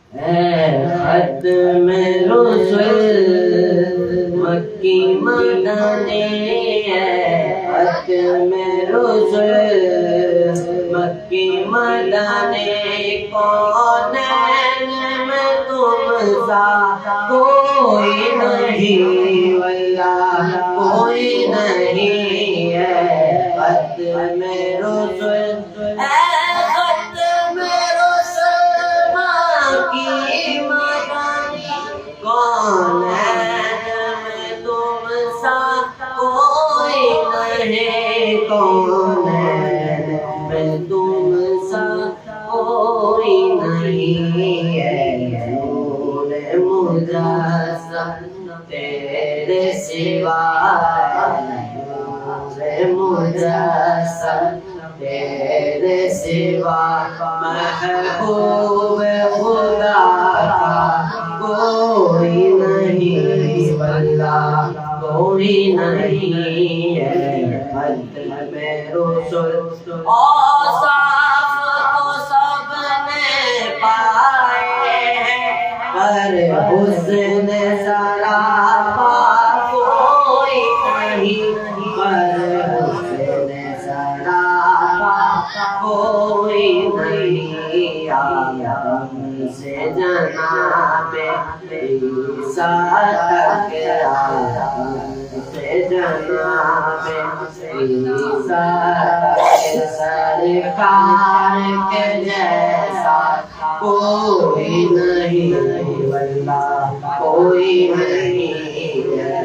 ختم رسل مکی مدنی ختم رسل مکی مدنی کونین میں تم سا کوئی نہیں واللہ کوئی نہیں ہے ختم رسل کون ہے میں تم سا کوئی نہیں ہے نور مجسم تیرے سوا نور مجسم تیرے سوا محبوب خدا کا کوئی نہیں واللہ کوئی نہیں ہے ختم رسل اوصاف تو سب نے پائے ہیں پر حسن سراپا کوئی نہیں پر حسن سراپا کوئی نہیں آدم سے جناب عیسیٰ تک سے جناب عیسیٰ تک سرکار کے جیسا کوئی نہیں واللہ کوئی نہیں ہے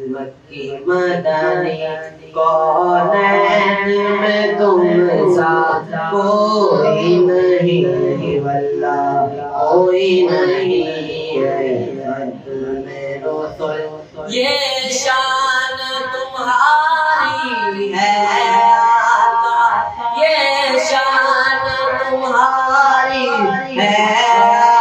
مکی مدنی کونین میں تم سا کوئی نہیں واللہ کوئی نہیں ہے ختم رسل یہ شان تمہاری ہے آقا یہ شان تمہاری ہے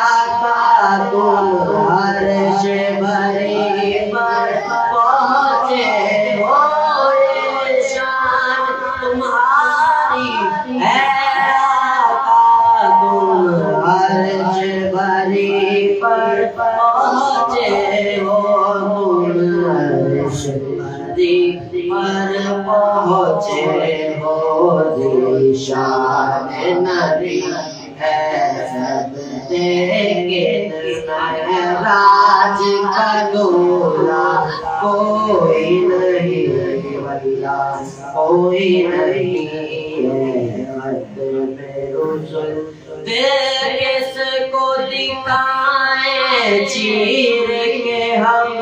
آقا تم عرش بری پر پہنچے ہو یہ شان تمہاری ہے آقا تم عرش بری پر پہنچے ہو تم عرش بری پر پہنچے ہو ذیشان نبی ہے سب دیکھیں معراج کا دورہ کوئی نہیں واللہ کوئی نہیں ہے ختم رسل دل کس کو دکھائیں چیر کے ہم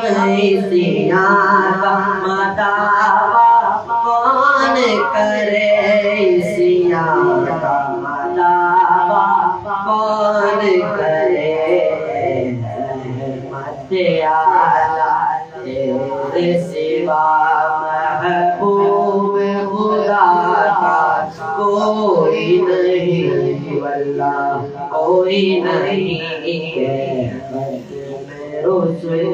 سیاہ کا مداوا کون کرے سیاہ کا مداوا کون کرے رحمت اعلیٰ تیرے سوا محبوب خدا کا کوئی نہیں واللہ کوئی نہیں ہے ختم رسل